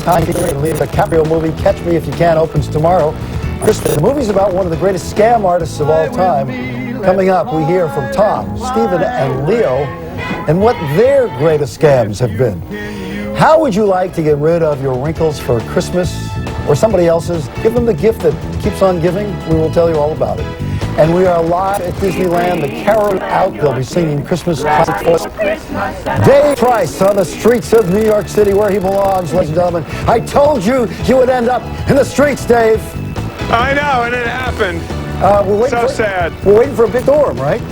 The DiCaprio movie Catch Me If You Can opens tomorrow. The movie's about one of the greatest scam artists of all time. Coming up, we hear from Tom, Stephen, and Leo and what their greatest scams have been. How would you like to get rid of your wrinkles for Christmas or somebody else's? Give them the gift that keeps on giving. We will tell you all about it. And we are live at Disneyland. The Carol Out. They'll be singing Christmas classics for us. Dave Price on the streets of New York City, where he belongs, ladies and gentlemen. I told you would end up in the streets, Dave. I know, and it happened. Sad. We're waiting for a big storm, right?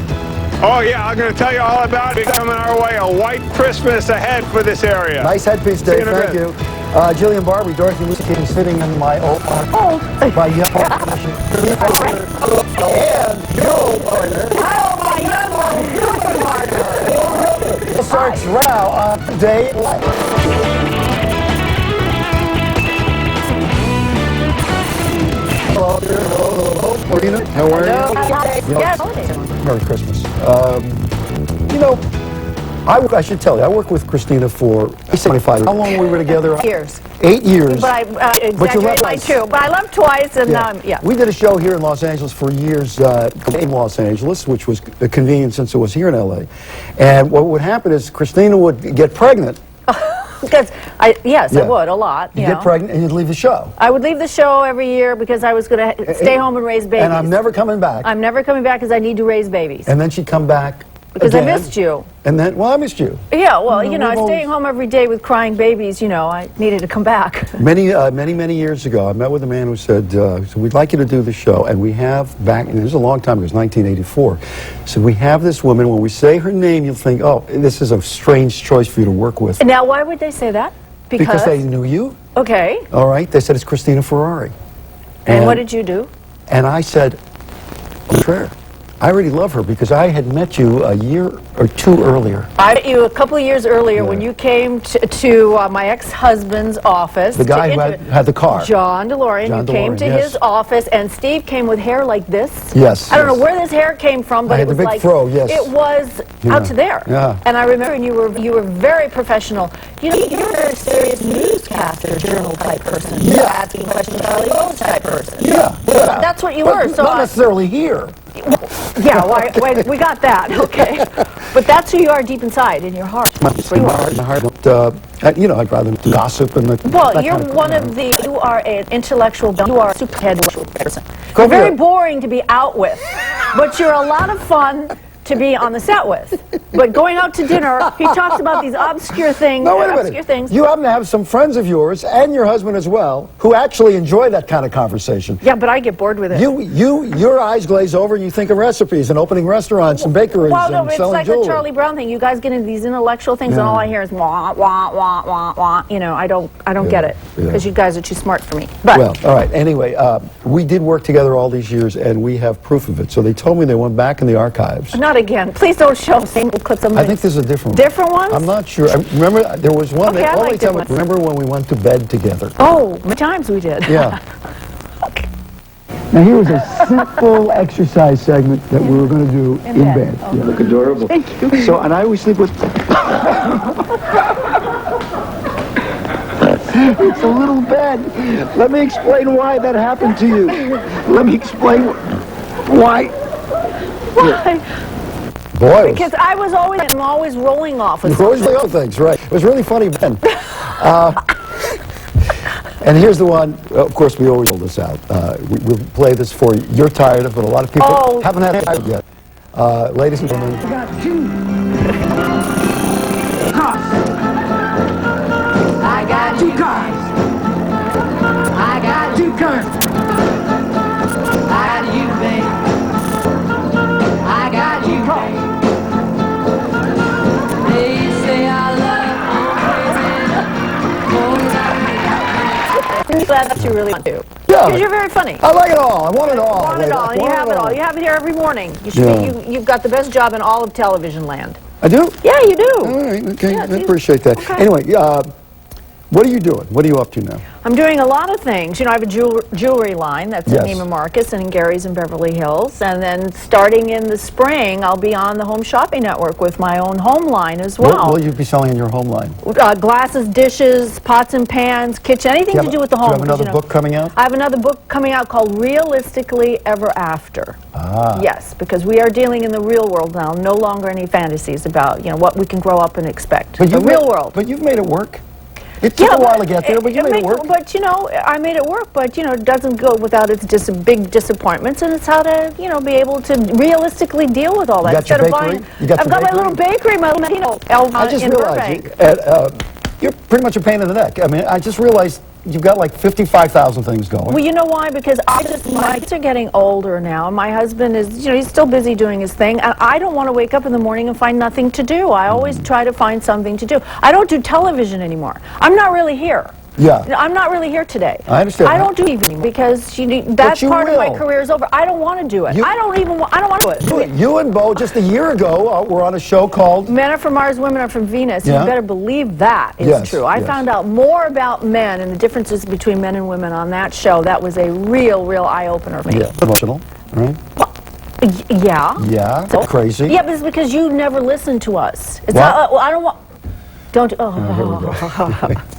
Oh, yeah, I'm going to tell you all about it. Coming our way, a white Christmas ahead for this area. Nice headpiece, Dave. Thank you. Jillian Barbie, Dorothy Lucy, sitting in my old my young and your partner. My young partner. Starts row on day life. Hello, how are you? Yes. Merry Christmas. You know, I should tell you, I worked with Cristina for 75 years. How long we were together? Years. 8 years. But I exaggerate by 2. But I left twice, and yeah. We did a show here in Los Angeles for years in Los Angeles, which was convenient since it was here in LA. And what would happen is Cristina would get pregnant. Because I would a lot. You get pregnant and you'd leave the show. I would leave the show every year because I was going to stay home and raise babies. And I'm never coming back. I'm never coming back because I need to raise babies. And then she'd come back because again. I missed you. And then, well, I missed you. Yeah, well, you know, staying home every day with crying babies, you know, I needed to come back. Many years ago, I met with a man who said, we'd like you to do the show. And we have back, and it was a long time ago, it was 1984. So we have this woman, when we say her name, you'll think, oh, this is a strange choice for you to work with. Now, why would they say that? Because they knew you. Okay. All right. They said it's Cristina Ferrare. And what did you do? And I said, prayer. I already love her because I had met you a year or two earlier. I met you a couple of years earlier when you came to my ex-husband's office. The guy who had the car. John DeLorean. You came to his office, and Steve came with hair like this. Yes. I don't know where this hair came from, but it was the big like fro, yes. It was out to there. Yeah. And I remember you were very professional. You know, you're a very serious newscaster, journal type person. Yeah. Asking questions about Charlie Rose type person. Yeah. That's what you were. So not necessarily here. Yeah, well, we got that, okay. But that's who you are deep inside, in your heart. My heart, you know, I'd rather gossip and well, you're you are an intellectual, you are a super head person. You're very boring to be out with, but you're a lot of fun to be on the set with. But going out to dinner, he talks about these obscure things. No, wait a minute. You happen to have some friends of yours, and your husband as well, who actually enjoy that kind of conversation. Yeah, but I get bored with it. Your eyes glaze over and you think of recipes and opening restaurants and bakeries and selling jewelry. Well, no, it's like the Charlie Brown thing. You guys get into these intellectual things, and all I hear is wah, wah, wah, wah, wah. You know, I don't get it, because you guys are too smart for me. But well, all right. Anyway, we did work together all these years, and we have proof of it. So they told me they went back in the archives. Not again. Please don't show single clips of I think this is a different one. Different ones? I'm not sure. Remember, there was one. Okay, remember when we went to bed together? Oh, many times we did. Yeah. Now here was a simple exercise segment that we were going to do in bed. Oh. You look adorable. Thank you. So, and I always sleep with... It's a little bed. Let me explain why that happened to you. Let me explain why. Why? Boy. Because I'm always rolling off with always the other things, right. It was really funny then. And here's the one, of course, we always hold this out. We'll play this for you. You're tired of it, but a lot of people haven't had it yet. Ladies and gentlemen. I got 2 cars. I got 2 cars. I got 2 cars. I got you, babe. I got you, babe. They say I love you. Glad that you really want to. Yeah. Because you're very funny. I like it all. I want it all. I want it all. And you have it all. You have it here every morning. You should you've got the best job in all of television land. I do? Yeah, you do. All right. Okay. Yeah, I appreciate that. Okay. Anyway, What are you doing? What are you up to now? I'm doing a lot of things. You know, I have a jewelry line that's Yes. in Neiman Marcus and in Gary's in Beverly Hills. And then starting in the spring, I'll be on the Home Shopping Network with my own home line as well. What will you be selling in your home line? Glasses, dishes, pots and pans, kitchen, anything to do with the home. Do you have another book coming out? I have another book coming out called Realistically Ever After. Ah. Yes, because we are dealing in the real world now. No longer any fantasies about, you know, what we can grow up and expect. The real world. But you've made it work. It took a while to get there, but you made it work. But, you know, I made it work, but, you know, it doesn't go without its big disappointments, and it's how to, you know, be able to realistically deal with all that. You got your bakery? I've got my little bakery, my little, you know, I just in realized Burbank. you're pretty much a pain in the neck. I mean, I just realized you've got like 55,000 things going. Well, you know why? Because my kids are getting older now, and my husband is, you know, he's still busy doing his thing, and I don't want to wake up in the morning and find nothing to do. I always try to find something to do. I don't do television anymore. I'm not really here. Yeah. I'm not really here today. I understand. I don't do evening because that part of my career is over. I don't want to do it. I don't want to do it. You and Bo, just a year ago, were on a show called Men Are From Mars, Women Are From Venus. Yeah. You better believe that is true. I found out more about men and the differences between men and women on that show. That was a real eye-opener for me. Yeah. Emotional, right? Well, yeah. Yeah. So, crazy. Yeah, but it's because you never listen to us. It's What? not, I don't want... Don't...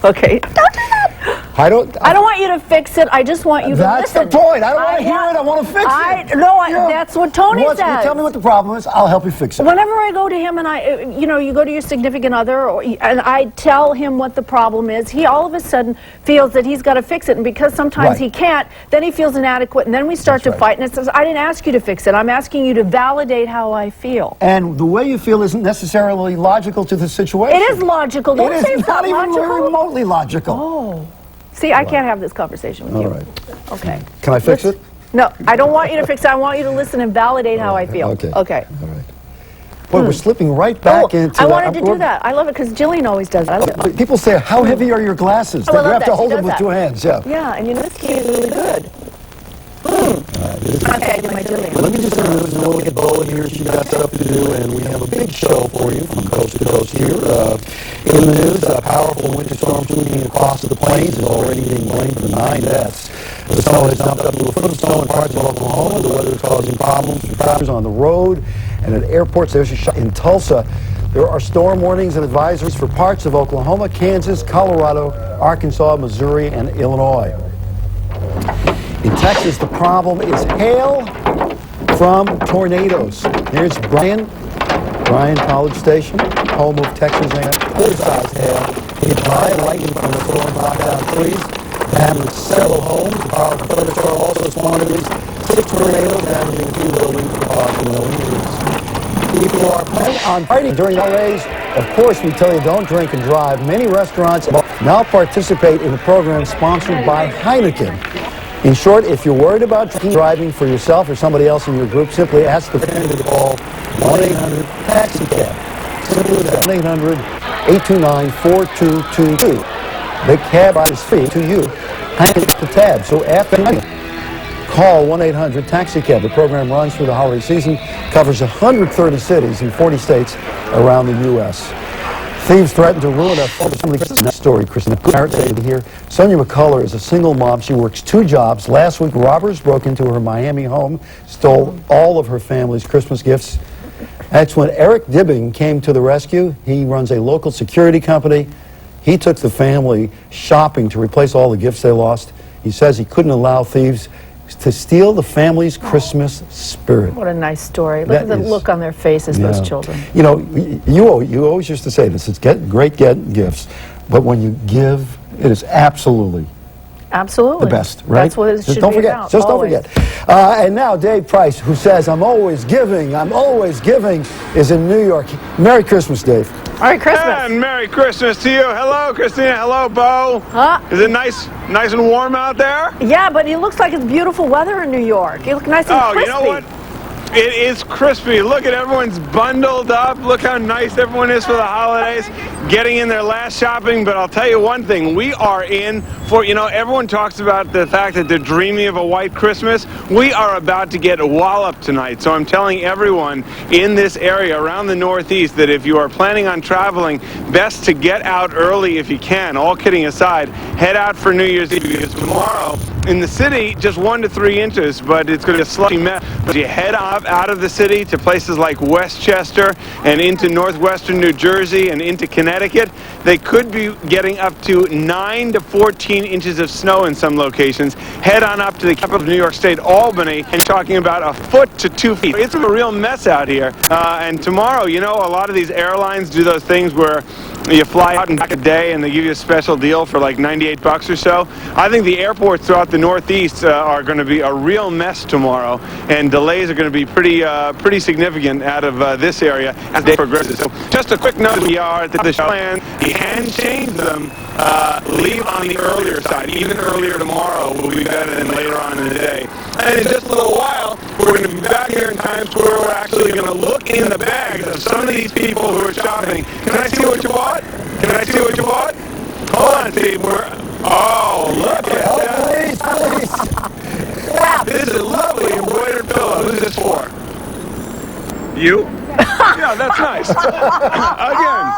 Okay. Don't do that. I don't want you to fix it. I just want you to listen. That's the point. I don't want to hear it. I want to fix it. That's what Tony says. You tell me what the problem is. I'll help you fix it. Whenever I go to him and you know, you go to your significant other, and I tell him what the problem is, he all of a sudden feels that he's got to fix it, and because sometimes he can't, then he feels inadequate, and then we start to fight, and it says, I didn't ask you to fix it. I'm asking you to validate how I feel. And the way you feel isn't necessarily logical to the situation. It is logical. Don't say it's not even logical. remotely logical. Oh. See, I can't have this conversation with you. All right. Okay. Can I fix it? No, I don't want you to fix it. I want you to listen and validate how I feel. Okay. Okay. All right. Boy, we're slipping right back into I wanted to do that. I love it because Jillian always does that. People say, how heavy are your glasses? Oh, I you love have to that. hold She them does with two hands. Yeah. Yeah, and you know, this tea is really good. Okay, I do my Jillian. Let me just introduce you. We'll get Bo in here. She got stuff to do, and we have a big show for you from coast to coast here. In the news, a powerful winter storm sweeping across the plains and already being blamed for the 9 deaths. The snow has dumped up to a foot of snow in parts of Oklahoma. The weather is causing problems for travelers on the road and at airports. There's a shot in Tulsa. There are storm warnings and advisories for parts of Oklahoma, Kansas, Colorado, Arkansas, Missouri, and Illinois. In Texas, the problem is hail from tornadoes. Here's Brian College Station, home of Texas A&M. Full-size hail hit by lightning from the storm knocked out trees, damaged several homes. The powerful thunderstorm also spawned at least 6 tornadoes, damaging 2 buildings and causing no injuries. People are planning on fighting during holidays. Of course, we tell you don't drink and drive. Many restaurants now participate in a program sponsored by Heineken. In short, if you're worried about driving for yourself or somebody else in your group, simply ask the friend to call 1-800-TAXI-CAB. Simply that, 1-800-829-4222. The cab is free to you. Heineken the tab. So after call 1-800-TAXI-CAB. The program runs through the holiday season, covers 130 cities in 40 states around the U.S. Thieves threaten to ruin a family story. Cristina Ferrare here. Sonia McCullough is a single mom. She works 2 jobs. Last week, robbers broke into her Miami home, stole all of her family's Christmas gifts. That's when Eric Dibbing came to the rescue. He runs a local security company. He took the family shopping to replace all the gifts they lost. He says he couldn't allow thieves to steal the family's Christmas spirit. What a nice story. Look at the look on their faces, those children. You know, you always used to say this, it's great getting gifts, but when you give, it is absolutely the best, right? That's what it should don't be forget. about. Just always. don't forget. And now Dave Price, who says, I'm always giving, is in New York. Merry Christmas, Dave. Merry Christmas. And Merry Christmas to you. Hello, Christina. Hello, Bo. Huh? Is it nice and warm out there? Yeah, but it looks like it's beautiful weather in New York. You look nice and crispy. You know what? It is crispy. Look at everyone's bundled up. Look how nice everyone is for the holidays. getting in their last shopping, but I'll tell you one thing, we are in for, you know, everyone talks about the fact that they're dreaming of a white Christmas. We are about to get walloped tonight, so I'm telling everyone in this area around the Northeast that if you are planning on traveling, best to get out early if you can. All kidding aside, head out for New Year's Eve, because tomorrow in the city, just 1 to 3 inches, but it's going to be a slushy mess. But you head off out of the city to places like Westchester and into northwestern New Jersey and into Connecticut, they could be getting up to 9 to 14 inches of snow in some locations. Head on up to the capital of New York State, Albany, and talking about 1 foot to 2 feet. It's a real mess out here. And tomorrow, you know, a lot of these airlines do those things where you fly out in back a day and they give you a special deal for like $98 or so. I think the airports throughout the Northeast are going to be a real mess tomorrow, and delays are going to be pretty significant out of this area as the day progresses. So just a quick note, we are at the plan. You can change them, leave on the earlier side. Even earlier tomorrow will be better than later on in the day. And in just a little while, we're going to be back here in Times Square. We're actually going to look in the bags of some of these people who are shopping. Can I see what you bought? Can I see what you bought? Hold on, Steve. Oh, look at that. Wow, this is a lovely embroidered pillow. Who's this for? You? Yeah, that's nice. Again,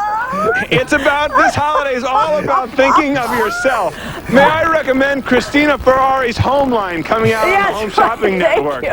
it's about, this holiday is all about thinking of yourself. May I recommend Cristina Ferrare's Homeline coming out on the Home Shopping Network.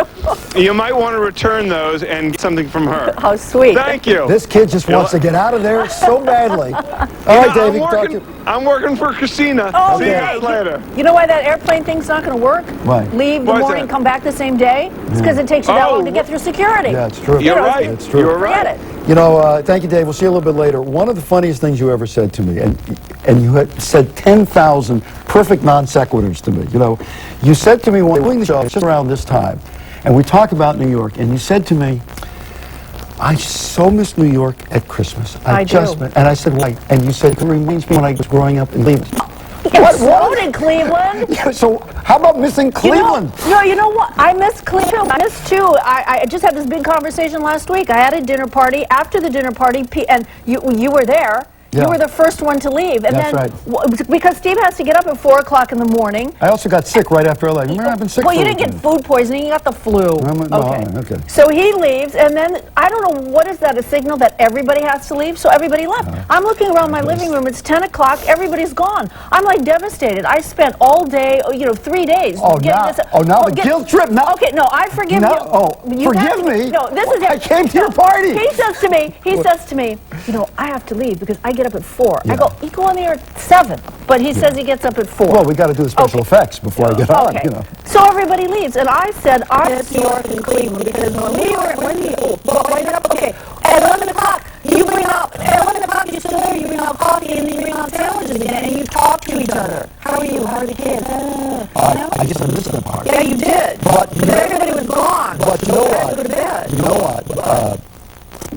You might want to return those and get something from her. How sweet. Thank you. This kid just wants to get out of there so badly. All right, David. I'm working for Cristina. Oh, see you guys later. You know why that airplane thing's not going to work? Why? Leave the morning, come back the same day? It's because it takes you that long to get through security. Yeah, it's true. You're right. It's true. You're right. Forget it. You know, thank you, Dave. We'll see you a little bit later. One of the funniest things you ever said to me, and you had said 10,000 perfect non sequiturs to me. You know, you said to me when we were doing the show just around this time, and we talked about New York, and you said to me, I so miss New York at Christmas. I do. And I said, why? And you said, it reminds me when I was growing up in Cleveland. What in Cleveland? Yeah, so how about missing Cleveland? You know what? I miss Cleveland. I miss too. I just had this big conversation last week. I had a dinner party. After the dinner party, and you were there. Yeah. You were the first one to leave. And That's then, right. Because Steve has to get up at 4 o'clock in the morning. I also got sick right after 11. Remember, I've been sick Well, for you didn't get food poisoning. You got the flu. Okay. So he leaves, and then, I don't know, what is that, a signal that everybody has to leave? So everybody left. I'm looking around my living room. It's 10 o'clock. Everybody's gone. I'm like devastated. I spent all day, 3 days. Now the guilt trip. Now, okay, no, I forgive you. Forgive me? No, this is it. I came to your party. He says to me, I have to leave because I get up at 4. Yeah. I go, you go on the air at 7. But he says he gets up at 4. Well, we got to do the special effects before I get on, you know. So everybody leaves, and I said, I miss New York and Cleveland because at 11 o'clock, you bring out, at 11 o'clock you sit there, you bring out coffee, and then you bring out sandwiches again, and you talk to each other. How are you? How are the kids? I guess I missed that part. Yeah, you did. But everybody was gone. But you know what?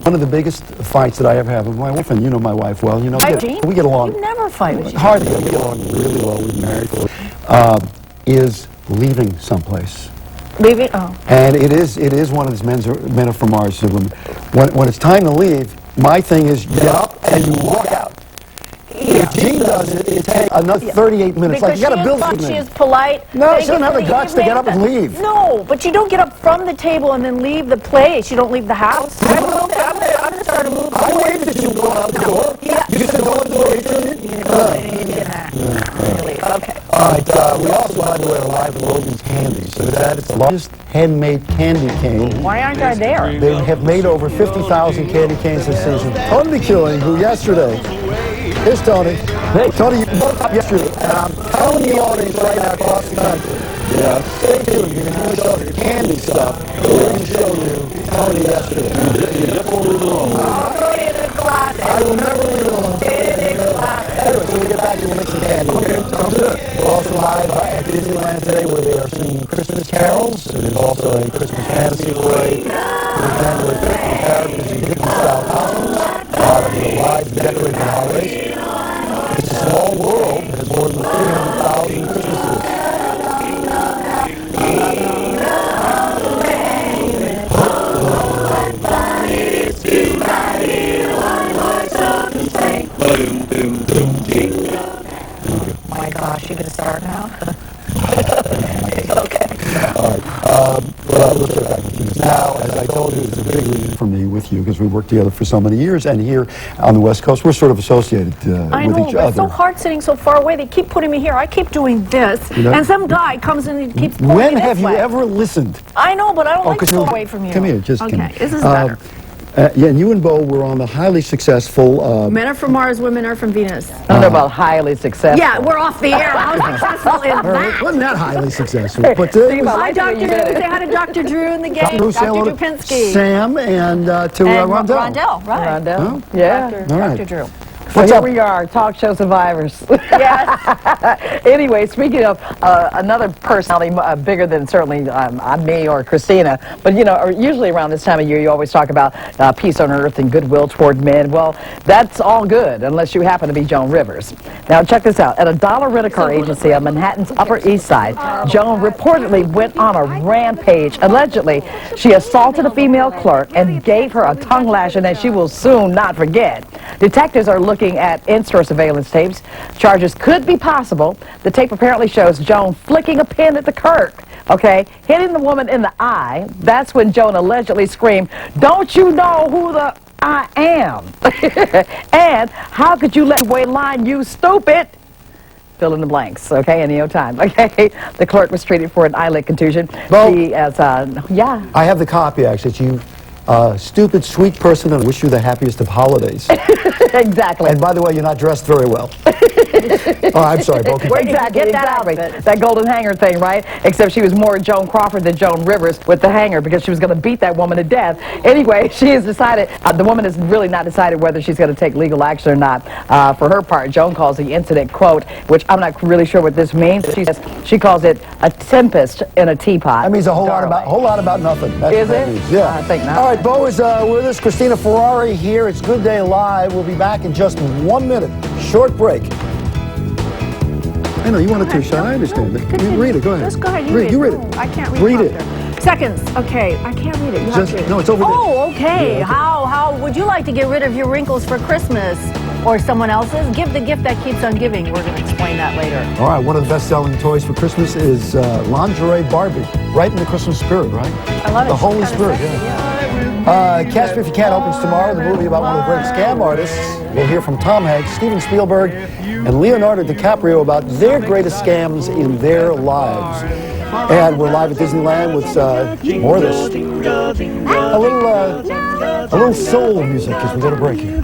One of the biggest fights that I ever have with my wife, and you know my wife well, we get along. You never fight with you. Hardly. We get along really well. We've been married for is leaving someplace. Leaving? Oh. And it is one of these men are from Mars. When it's time to leave, my thing is get up and you walk out. If Jean does it, it takes another 38 minutes. Because you got to build something. She is polite. No, she doesn't have the guts to get up and leave. No, but you don't get up from the table and then leave the place. You don't leave the house. I'm going to start a move. I waited until you go out the door. Yeah. You just go out the door. Okay. All right. We also, by the way, are live with Logan's Candy. So that is the largest handmade candy cane. Why aren't I there? They have made over 50,000 candy canes this season. Tony Killing, who yesterday... Here's Tony. Hey, Tony, you woke up yesterday, and I'm telling the audience right now across the country. Yeah. Stay tuned. You're going to show the candy stuff. We're going to show you Tony yesterday. You just won't leave it alone. I will never leave it alone. Anyway, so we get back to the mix of candy. Okay, sounds good. We're also live at Disneyland today where they are singing Christmas carols. There's also a Christmas fantasy parade. With characters in Dickens-style costumes. Live decorated holidays. It's a small world that has more than 300,000 Christmases. you going to start now? Okay. All right. Well, let's get back to this. Now, as I told you, it's a big reason for me with you because we worked together for so many years, and here on the West Coast, we're sort of associated with each other. It's so hard sitting so far away. They keep putting me here. I keep doing this, and some guy comes in and keeps pulling me this way. When have you ever listened? I know, but I don't like to go away from you. Come here, just come here. Okay, this is better. Yeah, and you and Bo were on the highly successful... Men are from Mars, women are from Venus. I don't know about highly successful. Yeah, we're off the air. How successful is that? Wasn't that highly successful? But Hi, Dr. Drew. They had a Dr. Drew in the game. Dr. Dupinski. Sam and Rondell. Rondell, right. Rondell. Yeah. Dr. Drew. So here we are, talk show survivors. Yes. Anyway, speaking of another personality bigger than certainly me or Cristina, but you know, usually around this time of year you always talk about peace on earth and goodwill toward men. Well, that's all good unless you happen to be Joan Rivers. Now check this out. At a dollar rent-a-car agency on Manhattan's Upper East Side, Joan reportedly went on a rampage. Allegedly, she assaulted a female clerk and gave her a tongue lashing that she will soon not forget. Detectives are looking at in-store surveillance tapes. Charges could be possible. The tape apparently shows Joan flicking a pin at the clerk, okay, hitting the woman in the eye. That's when Joan allegedly screamed, "Don't you know who the I am?" And how could you let me wait in line, you stupid? Fill in the blanks, okay, in no time, okay? The clerk was treated for an eyelid contusion. Well, she, yeah. I have the copy, actually. You stupid, sweet person, and wish you the happiest of holidays. Exactly. And by the way, you're not dressed very well. Oh, I'm sorry, Bo. Exactly. That golden hanger thing, right? Except she was more Joan Crawford than Joan Rivers with the hanger because she was going to beat that woman to death. Anyway, she has decided, the woman has really not decided whether she's going to take legal action or not. For her part, Joan calls the incident, quote, which I'm not really sure what this means. She calls it a tempest in a teapot. That means a whole lot about nothing. That's Is what that it? means. Yeah. I think not. All right, Bo is with us. Cristina Ferrare here. It's Good Day Live. We'll be back in just 1 minute. Short break. I know, you wanted to shine. I understand. Read it. Go ahead. Just go ahead. You read it. No, I can't read Read it. Seconds. Okay, I can't read it. You have to. No, it's over there. Oh, okay. Yeah, okay. How would you like to get rid of your wrinkles for Christmas or someone else's? Give the gift that keeps on giving. We're going to explain that later. All right, one of the best-selling toys for Christmas is lingerie Barbie. Right in the Christmas spirit, right? I love it. The Holy Spirit, Catch Me If You Can opens tomorrow, the movie about one of the great scam artists. We'll hear from Tom Hanks, Steven Spielberg, and Leonardo DiCaprio about their greatest scams in their lives. And we're live at Disneyland with more of this. A little soul music as we go to break here.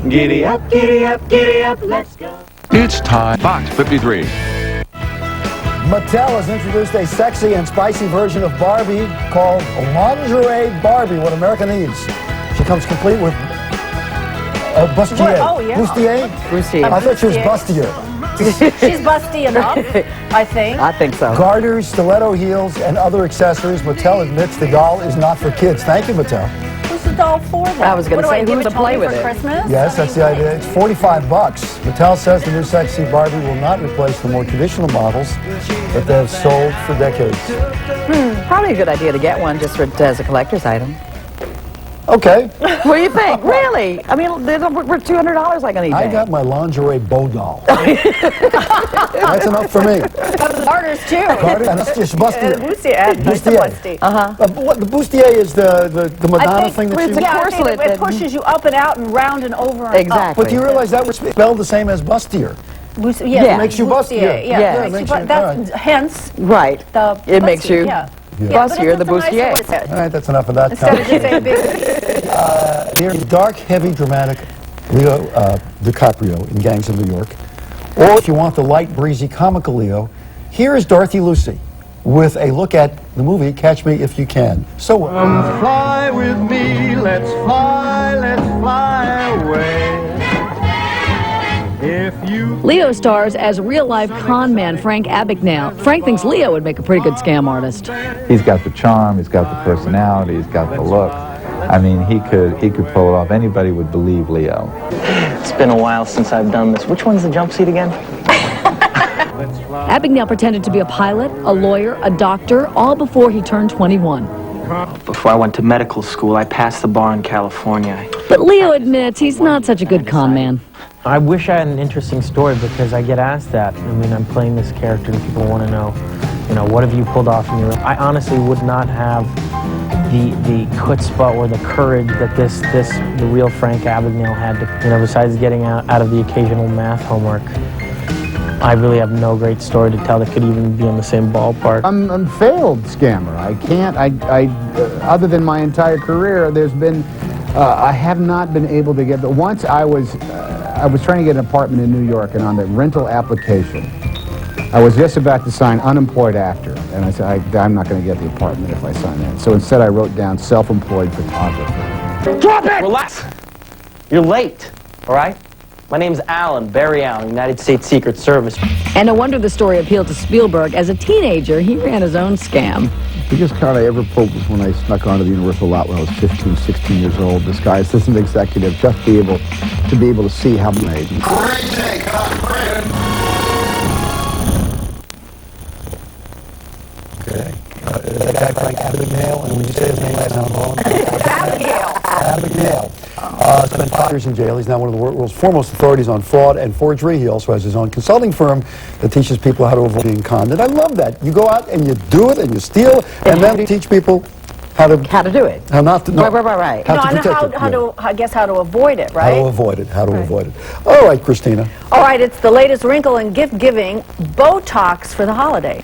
Giddy up, giddy up, giddy up, let's go. It's time. Box 53. Mattel has introduced a sexy and spicy version of Barbie called Lingerie Barbie, what America needs. She comes complete with bustier. Oh, yeah. Bustier? Bustier. I thought she was bustier. She's busty enough, I think. I think so. Garters, stiletto heels, and other accessories. Mattel admits the doll is not for kids. Thank you, Mattel. Who's the doll for then? I was going to say, who's to play with it? Christmas? Yes, that's the idea. It's $45. Mattel says the new sexy Barbie will not replace the more traditional models that they have sold for decades. Probably a good idea to get one just as a collector's item. Okay. What do you think? Really? I mean, we're $200 like on eBay. I got my lingerie bow doll. That's enough for me. Garters too. Garter, and it's just bustier. Bustier. What the bustier is the Madonna thing that you... Yeah, I think it pushes you up and out and round and over and exactly. But do you realize that was spelled the same as bustier? Yeah, It makes you bustier. Yeah, it makes you, that's hence right. The makes you bustier, the bustier. All right, that's enough of that. Instead of just saying big. Here's dark, heavy, dramatic Leo DiCaprio in Gangs of New York. Or if you want the light, breezy, comical Leo, here is Dorothy Lucy with a look at the movie Catch Me If You Can. So fly with me, let's fly away. If you Leo stars as real-life con man Frank Abagnale. Frank thinks Leo would make a pretty good scam artist. He's got the charm, he's got the personality, he's got the look. I mean, he could pull it off. Anybody would believe Leo. It's been a while since I've done this. Which one's the jump seat again? Abagnale pretended to be a pilot, a lawyer, a doctor, all before he turned 21. Before I went to medical school, I passed the bar in California. But Leo admits he's not such a good con man. I wish I had an interesting story because I get asked that. I mean, I'm playing this character and people want to know, what have you pulled off in your... I honestly would not have the chutzpah or the courage that the real Frank Abagnale had to, besides getting out of the occasional math homework. I really have no great story to tell that could even be in the same ballpark. I'm a failed scammer. I can't, other than my entire career, there's been, I have not been able to get, once I was trying to get an apartment in New York, and on the rental application, I was just about to sign unemployed actor, and I said, I'm not going to get the apartment if I sign that. So instead I wrote down self-employed photographer. Drop it! Relax! You're late, all right? My name's Alan, Barry Allen, United States Secret Service. And no wonder the story appealed to Spielberg. As a teenager, he ran his own scam. The biggest card I ever pulled was when I snuck onto the Universal lot when I was 15, 16 years old, disguised as an executive, just to be able to see how made. Okay. That guy Frank Abagnale, and when you say his name last time, Abagnale. Spent 5 years in jail. He's now one of the world's foremost authorities on fraud and forgery. He also has his own consulting firm that teaches people how to avoid being conned. And I love that. You go out and you do it and you steal, and then you teach people how to do it. How not to. No, right. How to protect it. How to avoid it, right? How to avoid it. How to avoid it. All right, Christina. All right, it's the latest wrinkle in gift giving: Botox for the holiday.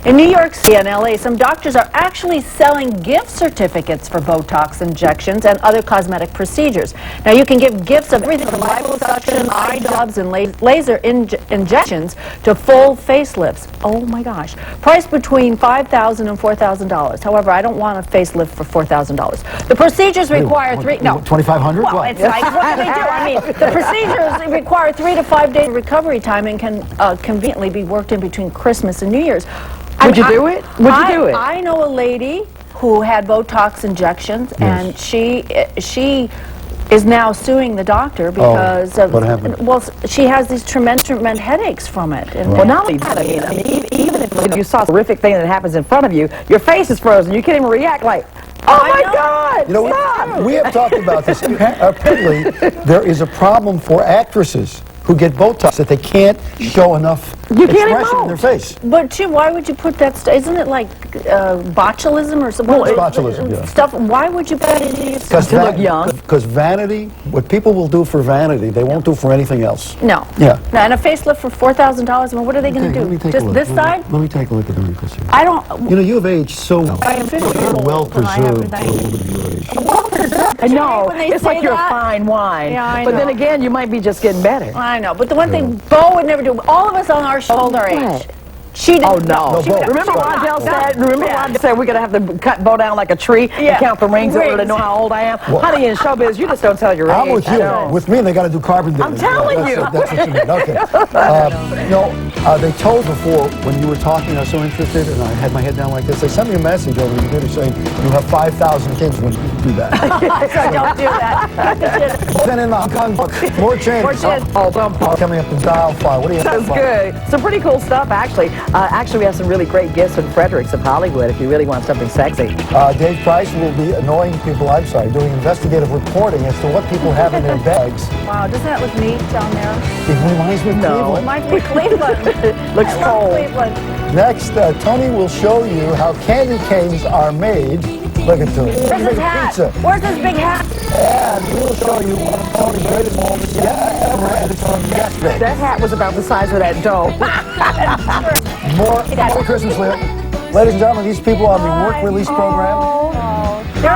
In New York City and LA, some doctors are actually selling gift certificates for Botox injections and other cosmetic procedures. Now, you can give gifts of everything from liposuction, eye jobs, and laser injections to full facelifts. Oh my gosh. Priced between $5,000 and $4,000. However, I don't want a facelift for $4,000. The procedures require $2,500? Well, it's like, what can they do? I mean, the procedures require 3 to 5 days recovery time and can conveniently be worked in between Christmas and New Year's. Would you do it? Would you do it? I know a lady who had Botox injections, and she is now suing the doctor because of what happened? Well, she has these tremendous headaches from it. And well, not only that, I mean, even if you saw a horrific thing that happens in front of you, your face is frozen. You can't even react like, oh my God! You know, we have talked about this. Apparently, there is a problem for actresses who get Botox that they can't show enough expression in their face. But why would you put that stuff? Isn't it like botulism or something? Well, it's botulism, yeah. Stuff. Why would you put it in your face? To look young. Because vanity, what people will do for vanity, they won't do for anything else. No. Yeah. Now, and a facelift for $4,000. I mean, what are they going to do? Just this side? Let me take a look at the wrinkles here. I don't. You know, you have aged so well. I am 50 You're well preserved for a woman of your age. I know. It's like you're a fine wine. Yeah, I but know. then again, you might be just getting better. I know. But the one thing Bo would never do, all of us on our show our age. She didn't. Oh no! Remember Rondell said we're gonna have to cut Bo down like a tree and count the rings in order to know how old I am. Well, honey, in showbiz, you just don't tell your age. I'm with you. With me, they got to do carbon dating. I'm telling you. That's what you mean. Okay. They told before when you were talking, I was so interested, and I had my head down like this. They sent me a message over the computer saying you have 5,000 kids when you do that. So don't do that. Send in the Hong Kong book. More change. Coming up in dial file. What do you have? Sounds good. Some pretty cool stuff, actually. Actually, we have some really great gifts from Fredericks of Hollywood if you really want something sexy. Dave Price will be annoying people, doing investigative reporting as to what people have in their bags. Wow, doesn't that look neat down there? It reminds me of Cleveland. It reminds me of Cleveland. Looks cold. Cleveland. Next, Tony will show you how candy canes are made. Look at Tony. Where's his hat? Pizza. Where's his big hat? And we'll show you one of Tony's greatest moments ever at its own guest day. That hat was about the size of that dough. More Christmas, Leo. Ladies and gentlemen, these people on the work release program. They're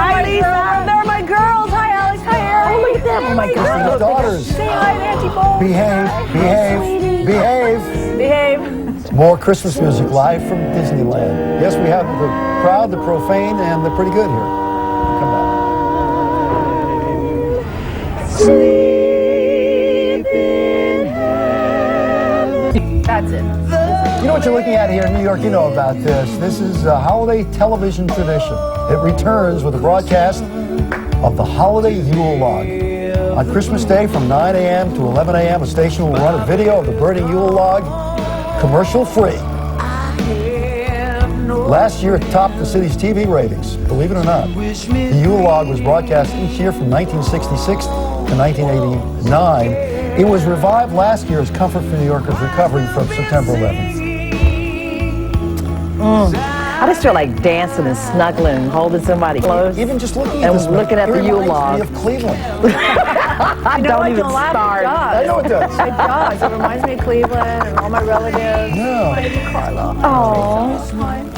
my girls. Hi, Alex. Hi, Eric. Oh, look at them. Oh, my God. Your daughters. Say hi, Nancy Bowl. Behave. More Christmas music live from Disneyland. Yes, we have the proud, the profane, and the pretty good here. Come back. Sleep in heaven. That's it. You know what you're looking at here in New York, you know about this. This is a holiday television tradition. It returns with a broadcast of the Holiday Yule Log. On Christmas Day from 9 a.m. to 11 a.m., a station will run a video of the burning Yule Log, commercial free. Last year, it topped the city's TV ratings, believe it or not. The Yule log was broadcast each year from 1966 to 1989. It was revived last year as comfort for New Yorkers recovering from September 11th. I just feel like dancing and snuggling and holding somebody close. Even just looking at and this, looking at the Yule log. It reminds me of Cleveland. I don't even start. I know it does. It does. It reminds me of Cleveland and all my relatives. Yeah. Carla. Oh.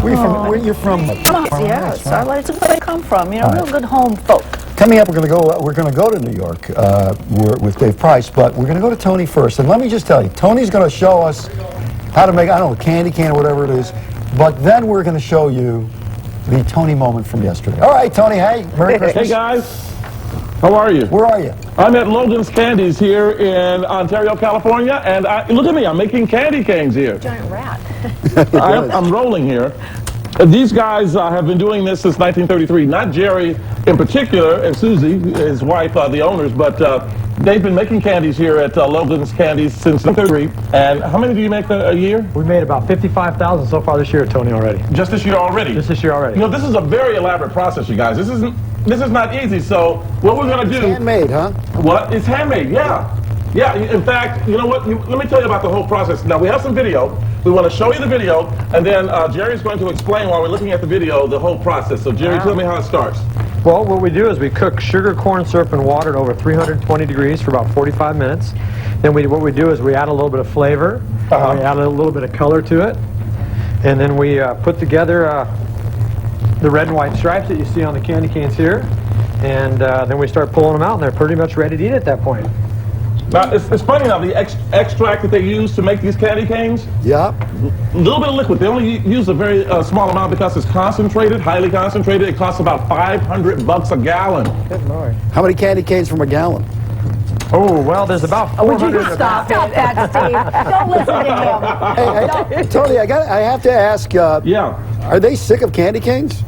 Where you're from? Yes, that's where I come from. You know, Right. real good home folk. Coming up, we're going to go to New York with Dave Price, but we're going to go to Tony first. And let me just tell you, Tony's going to show us how to make, I don't know, candy cane or whatever it is. But then we're going to show you the Tony moment from yesterday. All right, Tony, hey, Merry Christmas. Hey, guys. How are you? Where are you? I'm at Logan's Candies here in Ontario, California, and look at me, I'm making candy canes here. Giant rat. I'm rolling here. These guys have been doing this since 1933. Not Jerry in particular, and Susie, his wife, the owners, but they've been making candies here at Logan's Candies since 1933. And how many do you make a year? We made about 55,000 so far this year, Tony, already. Just this year already? Just this year already. You know, this is a very elaborate process, you guys. This is not easy. So what we're going to do... It's handmade, huh? What? It's handmade, yeah. Yeah, in fact, you know what? Let me tell you about the whole process. Now, we have some video. We want to show you the video, and then Jerry's going to explain while we're looking at the video the whole process. So, Jerry, tell me how it starts. Well, what we do is we cook sugar, corn syrup, and water at over 320 degrees for about 45 minutes. Then what we do is we add a little bit of flavor. We add a little bit of color to it. And then we put together the red and white stripes that you see on the candy canes here. And then we start pulling them out, and they're pretty much ready to eat at that point. Now, it's funny now, the extract that they use to make these candy canes, yeah, a little bit of liquid. They only use a very small amount because it's concentrated, highly concentrated. It costs about $500 a gallon. Good Lord. How many candy canes from a gallon? Oh, well, there's about 400. Would you stop that, Steve? Don't listen to him. Hey, Tony, I have to ask, yeah, are they sick of candy canes?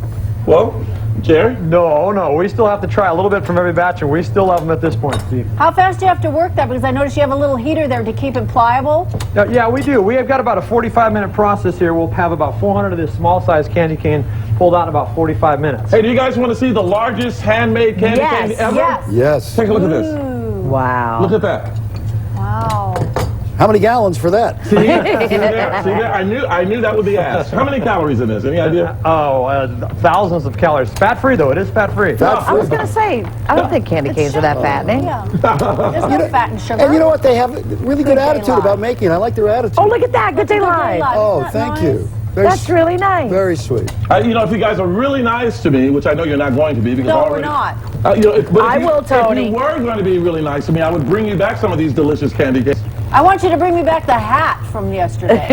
Well, Jerry? No, we still have to try a little bit from every batch, and we still love them at this point, Steve. How fast do you have to work that? Because I noticed you have a little heater there to keep it pliable. Yeah, we do. We have got about a 45-minute process here. We'll have about 400 of this small-sized candy cane pulled out in about 45 minutes. Hey, do you guys want to see the largest handmade candy cane ever? Yes. Take a look at this. Wow. Look at that. Wow. How many gallons for that? See there? I knew that would be asked. How many calories in this? Any idea? Thousands of calories. Fat-free, though. It is fat-free. I was going to say, I don't think candy canes are that fattening. Yeah. There's no fat and sugar. And you know what? They have a really good attitude about making it. I like their attitude. Oh, look at that. Good Day Live. Oh, thank you. That's really nice. Very sweet. You know, if you guys are really nice to me, which I know you're not going to be, because No, we're not. I will, Tony. If you were going to be really nice to me, I would bring you back some of these delicious candy canes. I want you to bring me back the hat from yesterday.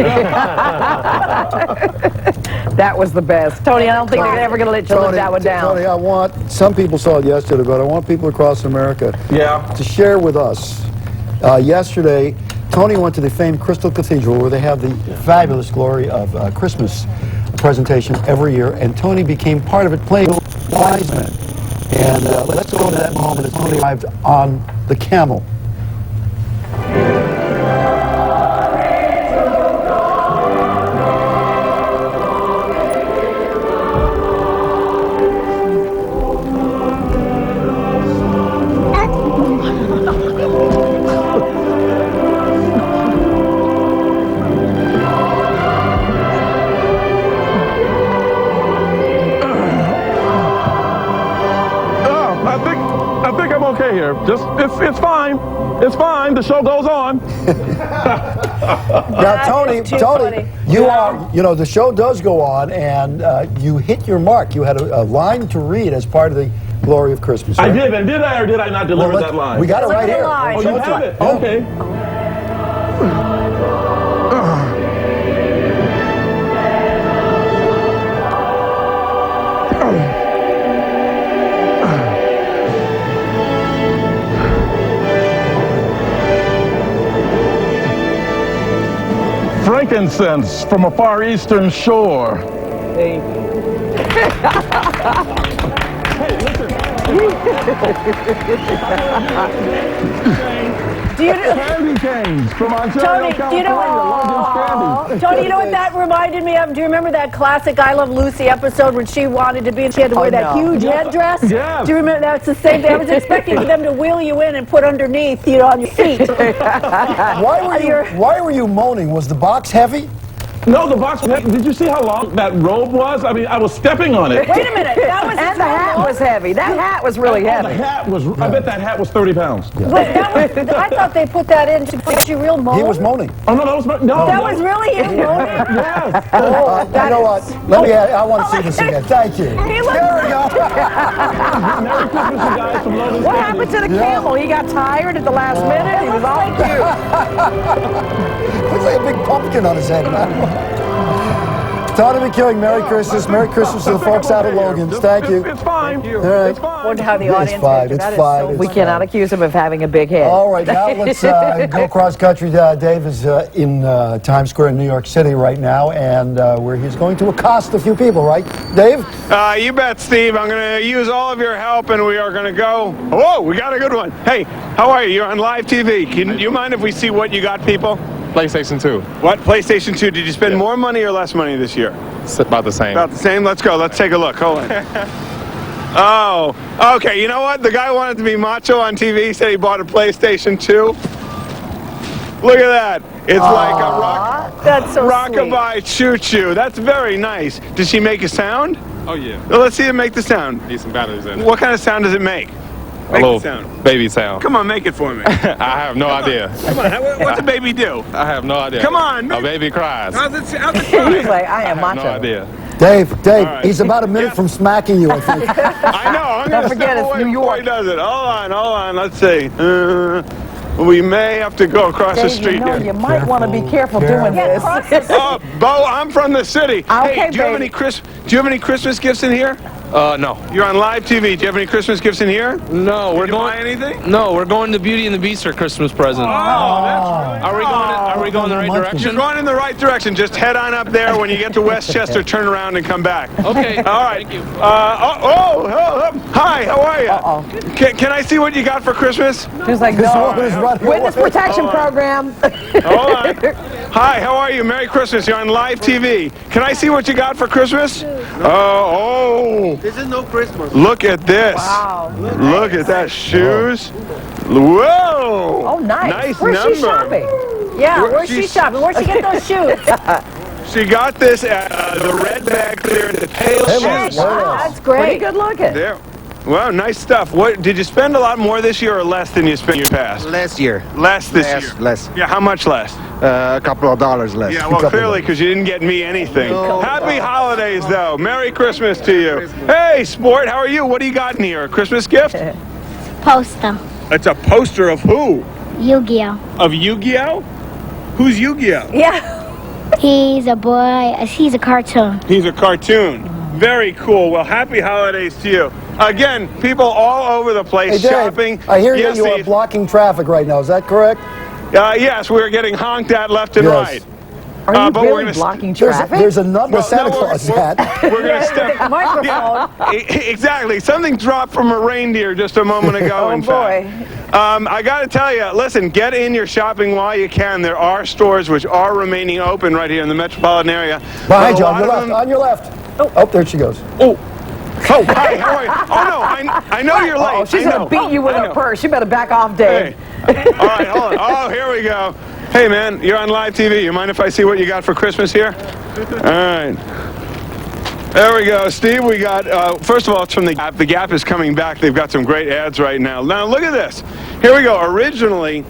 That was the best. Tony, I don't think they're ever going to let you live that one down. Tony, some people saw it yesterday, but I want people across America to share with us. Yesterday, Tony went to the famed Crystal Cathedral, where they have the fabulous Glory of Christmas presentation every year, and Tony became part of it playing Wise Men. And let's go to that moment as Tony arrived on the camel. Here. It's fine. It's fine. The show goes on. Now, Tony, the show does go on, and you hit your mark. You had a line to read as part of the Glory of Christmas. Right? I did, and did I or did I not deliver that line? We got it right here. Oh, you have it? Okay. Frankincense from a far eastern shore. Hey, Do Candy canes from Ontario, Tony, do you know California. Tony, you know what that reminded me of? Do you remember that classic I Love Lucy episode when she wanted to be and she had to wear that huge headdress? Yes. Do you remember? That's the same thing. I was expecting for them to wheel you in and put underneath, you know, on your feet. Why were you moaning? Was the box heavy? No, the box was heavy. Did you see how long that robe was? I mean, I was stepping on it. Wait a minute. That was And the hat was heavy. That hat was really heavy. The hat was, I bet that hat was 30 pounds. But that was, I thought they put that in to put you real moan. He was moaning. Oh, no, that was, no. That was really him moaning? Yes. You know what? I want to see this again. Thank you. He looked There we go. Merry Christmas, you guys, from Logan's What Candy. happened to the camel? He got tired at the last minute. He was all cute. Looks like a big pumpkin on his head. Thought of me killing. Merry Christmas. Merry Christmas to the folks out at Logan's. Thank you. It's fine. All right. It's fine. Wonder how the It's audience fine. answered. It's That is fine. so It's We cannot accuse him of having a big head. All right, now let's go cross country. Dave is in Times Square in New York City right now, and where he's going to accost a few people, right, Dave? You bet, Steve. I'm going to use all of your help, and we are going to go. Whoa, we got a good one. Hey, how are you? You're on live TV. Can you mind if we see what you got, people? PlayStation 2. What? PlayStation 2. Did you spend more money or less money this year? It's about the same. About the same? Let's go. Let's take a look. Hold on. Oh, okay. You know what? The guy wanted to be macho on TV. He said he bought a PlayStation 2. Look at that. It's like a That's so rockabye choo-choo. That's very nice. Does she make a sound? Oh, yeah. Well, let's see it make the sound. Need some batteries in it. What kind of sound does it make? A Make little the sound. baby sound. Come on, make it for me. I have no idea. Come on. What's a baby do? I have no idea. Come on. A baby cries. How's it He was cry? like, I am I have macho. no idea. Dave, right. he's about a minute from smacking you, I think. I know. I'm going to forget step it's away New before he York. does it. Hold on. Let's see. We may have to go across the Dave, street you know, here. you might want to be careful doing this. Oh, Bo, I'm from the city. Okay, hey, do you have any Christmas gifts in here? No. You're on live TV. Do you have any Christmas gifts in here? No, Did you buy anything? No, we're going to Beauty and the Beast for Christmas present. Oh, that's really Are we going in the right You're direction? going in the right direction. Just head on up there. When you get to Westchester, turn around and come back. Okay. All right. Thank you. Hi, how are you? Can I see what you got for Christmas? He's like, no. Witness protection program. Hold on. Hi, how are you? Merry Christmas. You're on live TV. Can I see what you got for Christmas? Oh. This is no Christmas. Look at this. Wow. Look at that. Shoes. Whoa. Oh, nice. Nice Where's number. she shopping? Yeah, where's she shopping? Where'd she get those shoes? She got this at the Red Bag Clearance at Payless Shoes. Wow, that's Pretty great. good looking. There. Well, nice stuff. What did you spend a lot more this year or less than you spent in your past? Last year. Less this year. Less. Yeah, how much less? A couple of dollars less. Yeah, well, clearly, because you didn't get me anything. Happy holidays, though. Merry Christmas to you. Hey, sport, how are you? What do you got in here? A Christmas gift? Poster. It's a poster of who? Yu-Gi-Oh. Of Yu-Gi-Oh? Who's Yu-Gi-Oh? Yeah. He's a boy. He's a cartoon. He's a cartoon. Very cool. Well, happy holidays to you. Again, people all over the place Hey, Dave, shopping. I hear Yes, you are Steve. blocking traffic right now. Is that correct? Yes, we're getting honked at left and Yes. right. Are you but we're really gonna blocking There's, traffic? there's another Well, Santa no, Claus we're- hat. We're going to step. Microphone. Exactly. Something dropped from a reindeer just a moment ago, Oh, in boy. fact. I got to tell you, listen, get in your shopping while you can. There are stores which are remaining open right here in the metropolitan area. Behind But you, a on your lot of left. them- On your left. Oh, there she goes. Oh, hi, how are you? Oh, no, I know you're late. Oh, she's I going know. to beat you with I her know. purse. You better back off, Dave. Hey. All right, hold on. Oh, here we go. Hey, man, you're on live TV. You mind if I see what you got for Christmas here? All right. There we go. Steve, we got, first of all, it's from the Gap. The Gap is coming back. They've got some great ads right now. Now, look at this. Here we go. Originally,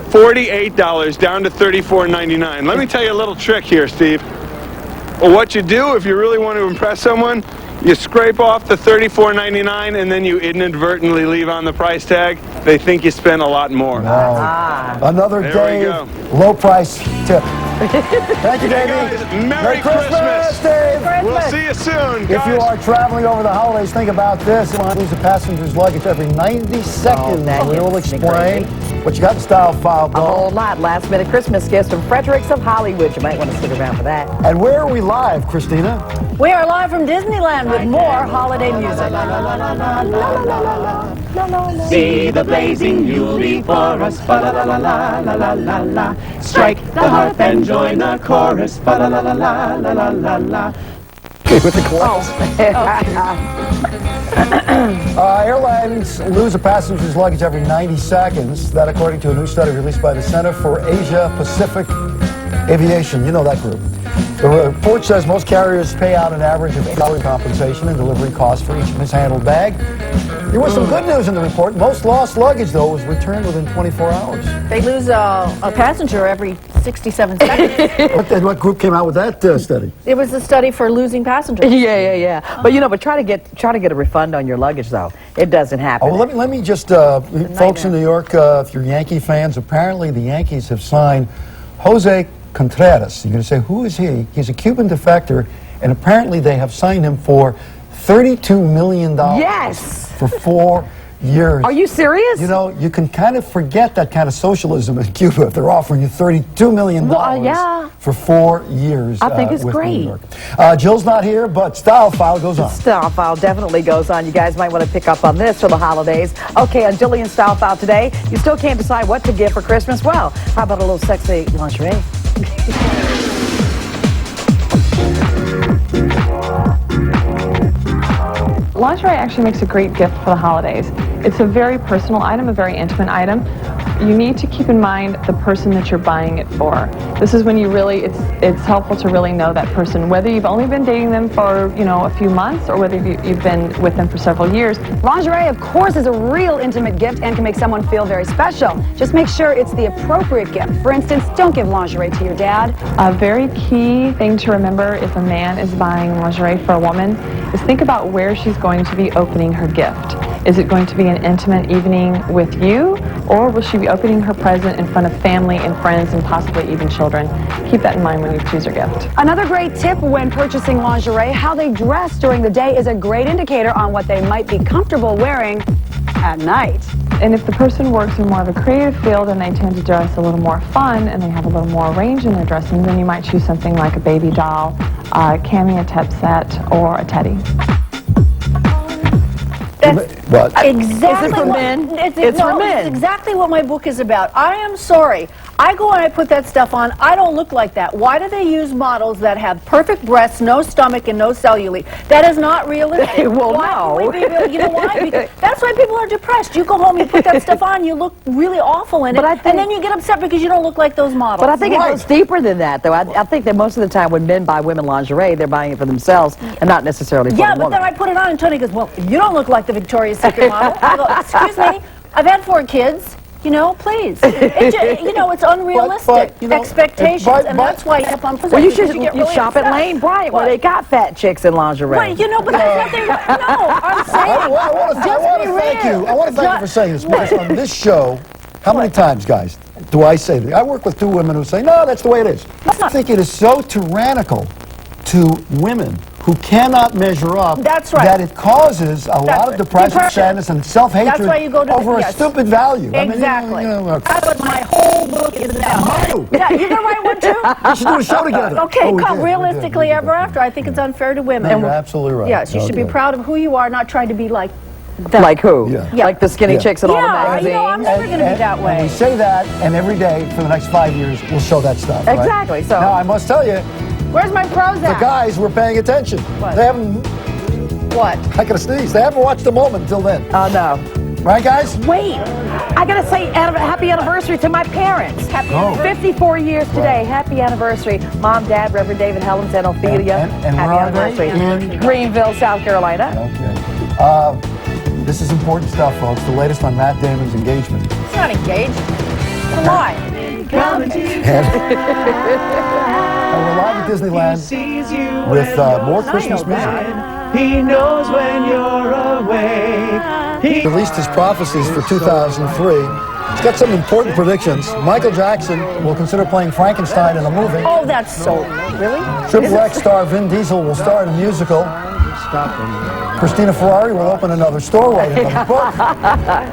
$48 down to $34.99. Let me tell you a little trick here, Steve. Well, what you do if you really want to impress someone, you scrape off the $34.99 and then you inadvertently leave on the price tag. They think you spent a lot more. Another There we day, go. low price tip. Thank you, Hey, Davey. guys, Merry Christmas. Dave. We'll see you soon, If you are traveling over the holidays, think about this. You want to lose a passenger's luggage every 90 seconds. We will explain what you got in style file, A Bo. whole lot. Last minute Christmas gifts from Fredericks of Hollywood. You might want to stick around for that. And where are we live, Christina? We are live from Disneyland with more holiday music. See the blazing Yule before us, fa-la-la-la-la-la-la-la-la. Strike the harp and join the chorus, fa-la-la-la-la-la-la-la. With the chorus. Airlines lose a passenger's luggage every 90 seconds. That, according to a new study released by the Center for Asia Pacific Aviation. You know that group. The report says most carriers pay out an average of $8 compensation and delivery costs for each mishandled bag. There was some good news in the report. Most lost luggage, though, was returned within 24 hours. They lose a passenger every 67 seconds. What group came out with that study? It was a study for losing passengers. Yeah. But you know, but try to get a refund on your luggage, though. It doesn't happen. Oh, well, let me just, folks in New York, if you're Yankee fans, apparently the Yankees have signed Jose Contreras. You're going to say, who is he? He's a Cuban defector, and apparently they have signed him for $32 million. Yes! For 4 years. Are you serious? You know, you can kind of forget that kind of socialism in Cuba if they're offering you $32 million for 4 years. I think it's with great. New York. Jill's not here, but Style File goes on. Style File definitely goes on. You guys might want to pick up on this for the holidays. Okay, on Jillian's Style File today, you still can't decide what to give for Christmas. Well, how about a little sexy lingerie? Lingerie actually makes a great gift for the holidays. It's a very personal item, a very intimate item. You need to keep in mind the person that you're buying it for. This is when you really, it's helpful to really know that person, whether you've only been dating them for, you know, a few months or whether you've been with them for several years. Lingerie, of course, is a real intimate gift and can make someone feel very special. Just make sure it's the appropriate gift. For instance, don't give lingerie to your dad. A very key thing to remember if a man is buying lingerie for a woman is think about where she's going to be opening her gift. Is it going to be an intimate evening with you, or will she be opening her present in front of family and friends and possibly even children? Keep that in mind when you choose your gift. Another great tip when purchasing lingerie, how they dress during the day is a great indicator on what they might be comfortable wearing at night. And if the person works in more of a creative field and they tend to dress a little more fun and they have a little more range in their dressing, then you might choose something like a baby doll, a cami, a tep set, or a teddy. What? Exactly. Is it for men? It's for men. It's exactly what my book is about. I am sorry. I go and I put that stuff on. I don't look like that. Why do they use models that have perfect breasts, no stomach, and no cellulite? That is not realistic. Well, no. You know why? Because that's why people are depressed. You go home, you put that stuff on, you look really awful in it, and then you get upset because you don't look like those models. But I think it goes deeper than that, though. I think that most of the time when men buy women lingerie, they're buying it for themselves and not necessarily for the woman. But then I put it on and Tony goes, well, you don't look like the Victoria's Secret model. I go, excuse me, I've had 4 kids. You know, please. You know, it's unrealistic expectations, and that's why you have on Well, you should shop at Lane Bryant where they got fat chicks in lingerie. But you know, but that's nothing. No, I'm saying. I want to thank you. I want to thank you for saying this, because on this show, how many times, guys, do I say that? I work with 2 women who say, no, that's the way it is. I think it is so tyrannical to women who cannot measure up. That's right. That it causes a lot of depression, sadness, and self-hatred That's why you go to over a stupid value. Exactly. I mean, that's what my whole book is about. Yeah, you're gonna write one too? We should do a show together. Okay, come Realistically Ever After. I think it's unfair to women. No, you're absolutely right. Yes, you should be proud of who you are, not trying to be like them. Like who? Yeah. Like the skinny chicks in all the magazines? You know, I'm never going to be that way. And we say that, and every day for the next 5 years, we'll show that stuff. Exactly. Right? So now, I must tell you, where's my Prozac? The guys were paying attention. What? They haven't. What? I gotta sneeze. They haven't watched the moment until then. Oh, no. Right, guys? Wait. I got to say happy anniversary to my parents. Happy 54 years today. Happy anniversary. Mom, Dad, Reverend David, Helen, and Ophelia. And happy where are they? anniversary. In Greenville, South Carolina. Okay. This is important stuff, folks. The latest on Matt Damon's engagement. It's not engaged. It's a lie. We're live at Disneyland with more Christmas music. He knows when you're away. He released his prophecies for 2003. He's got some important predictions. Michael Jackson will consider playing Frankenstein in a movie. Oh, that's so... Really? Triple X star Vin Diesel will star in a musical. Cristina Ferrare will open another store, write another book.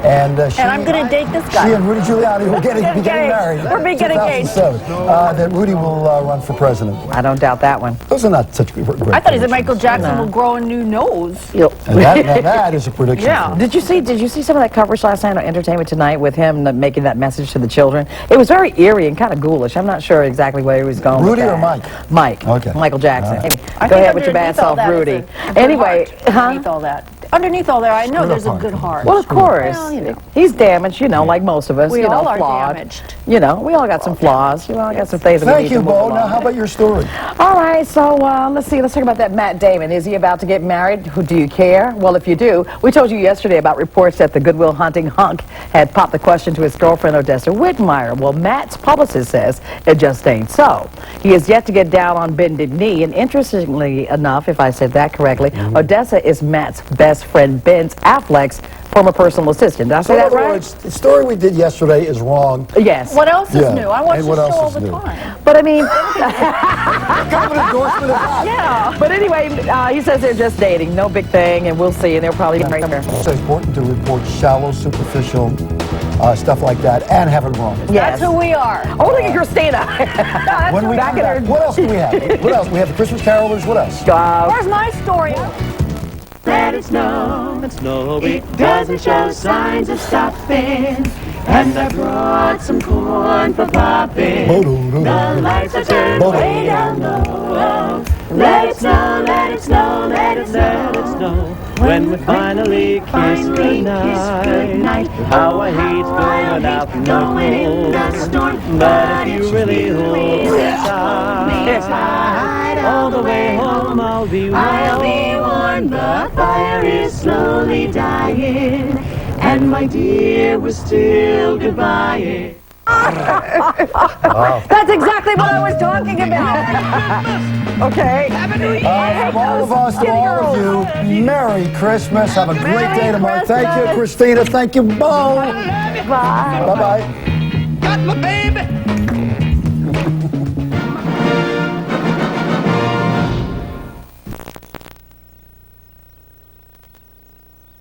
And I'm going to date this guy. She and Rudy Giuliani will be getting married. We're being engaged. That Rudy will run for president. I don't doubt that one. Those are not such great I thought he said Michael Jackson will grow a new nose. And that is a prediction. Yeah. Did you see some of that coverage last night on Entertainment Tonight with him making that message to the children? It was very eerie and kind of ghoulish. I'm not sure exactly where he was going. Rudy or Mike? Mike. Okay. Michael Jackson. Right. Go ahead with your bad self, Rudy. Anyway, underneath all that. Underneath all that, I know there's a good heart. Well, of course. Well, he's damaged, like most of us. We all are flawed. damaged. We all got some flaws. We all got some things that we need to move Bo. along. Now, how about your story? All right, so let's see. Let's talk about that Matt Damon. Is he about to get married? Do you care? Well, if you do, we told you yesterday about reports that the Goodwill Hunting hunk had popped the question to his girlfriend, Odessa Whitmire. Well, Matt's publicist says it just ain't so. He is yet to get down on bended knee, and interestingly enough, if I said that correctly, Odessa is Matt's best friend, Ben Affleck's former personal assistant. Did I say that right? Words, the story we did yesterday is wrong. Yes. What else is new? I watch the show all the new? time. But I mean, kind of an endorsement of that. Yeah. But anyway, he says they're just dating, no big thing, and we'll see, and they'll probably be married. It's important to report shallow, superficial stuff like that and have it wrong. That's who we are. Oh, look at Cristina. When we come back, what else do we have? What else? We have the Christmas Carolers. What else? Where's my story? Let it snow, it doesn't show signs of stopping. And I brought some corn for popping. The lights are turned way down low. Let it snow, let it snow, let it snow, let it snow. When we finally kiss goodnight. How I hate going out in the storm. But if you really hold me tight, all the way home I'll be warm. The fire is slowly dying, and my dear, we're still goodbye. That's exactly what I was talking about. Okay. From all of us to all of you, Merry Christmas. Have a great day tomorrow. Thank you, Cristina. Thank you, Bo. Bye. Bye-bye. Got my baby.